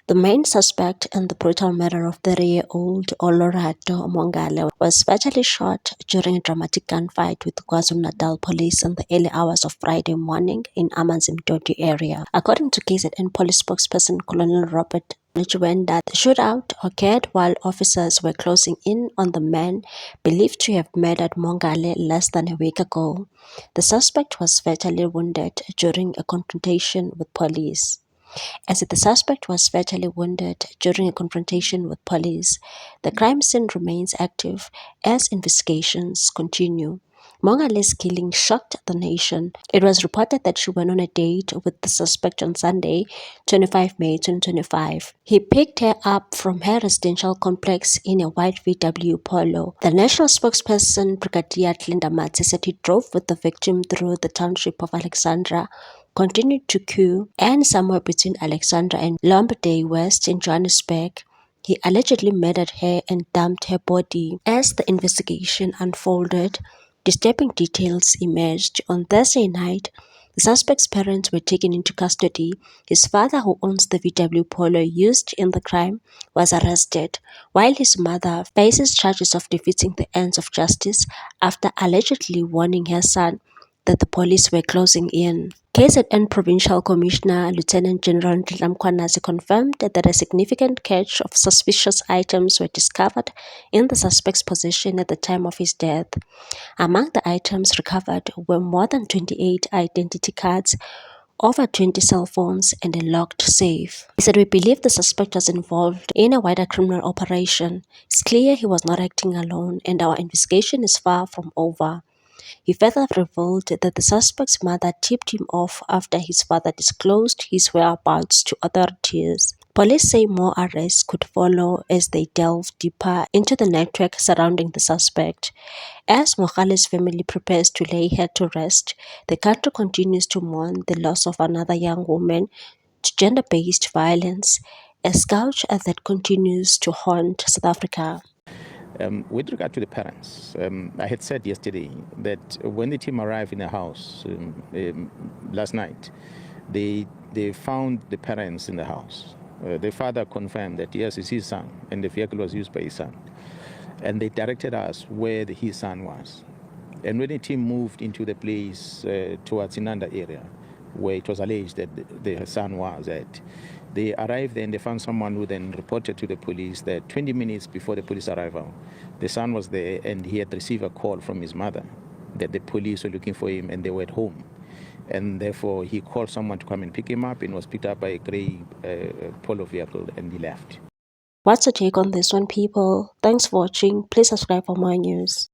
The main suspect in the brutal murder of 30-year-old Olorato Mongale was fatally shot during a dramatic gunfight with KwaZulu-Natal police in the early hours of Friday morning in Amanzimtoti area. According to KZN police spokesperson Colonel Robert Nchiwenda, the shootout occurred while officers were closing in on the man believed to have murdered Mongale less than a week ago. The suspect was fatally wounded during a confrontation with police. As the suspect was fatally wounded during a confrontation with police, the crime scene remains active as investigations continue. Mongale's killing shocked the nation. It was reported that she went on a date with the suspect on Sunday, 25 May 2025. He picked her up from her residential complex in a white VW Polo. The national spokesperson, Brigadier Linda Matsi, said he drove with the victim through the township of Alexandra, continued to queue, and somewhere between Alexandra and Lombard West in Johannesburg, he allegedly murdered her and dumped her body. As the investigation unfolded, disturbing details emerged. On Thursday night, the suspect's parents were taken into custody. His father, who owns the VW Polo used in the crime, was arrested, while his mother faces charges of defeating the ends of justice after allegedly warning her son that the police were closing in. KZN Provincial Commissioner Lieutenant General Ndlam Kwanazi confirmed that a significant catch of suspicious items were discovered in the suspect's possession at the time of his death. Among the items recovered were more than 28 identity cards, over 20 cell phones, and a locked safe. He said, "We believe the suspect was involved in a wider criminal operation. It's clear he was not acting alone, and our investigation is far from over." He further revealed that the suspect's mother tipped him off after his father disclosed his whereabouts to authorities. Police say more arrests could follow as they delve deeper into the network surrounding the suspect. As Mogale's family prepares to lay her to rest, the country continues to mourn the loss of another young woman to gender-based violence, a scourge that continues to haunt South Africa. With regard to the parents, I had said yesterday that when the team arrived in the house last night, they found the parents in the house. The father confirmed that yes, it's his son, and the vehicle was used by his son. And they directed us where his son was. And when the team moved into the place towards Inanda area, where it was alleged that the son was at, they arrived there and they found someone who then reported to the police that 20 minutes before the police arrival, the son was there and he had received a call from his mother that the police were looking for him and they were at home. And therefore he called someone to come and pick him up, and was picked up by a grey Polo vehicle, and he left. What's your take on this one, people? Thanks for watching. Please subscribe for more news.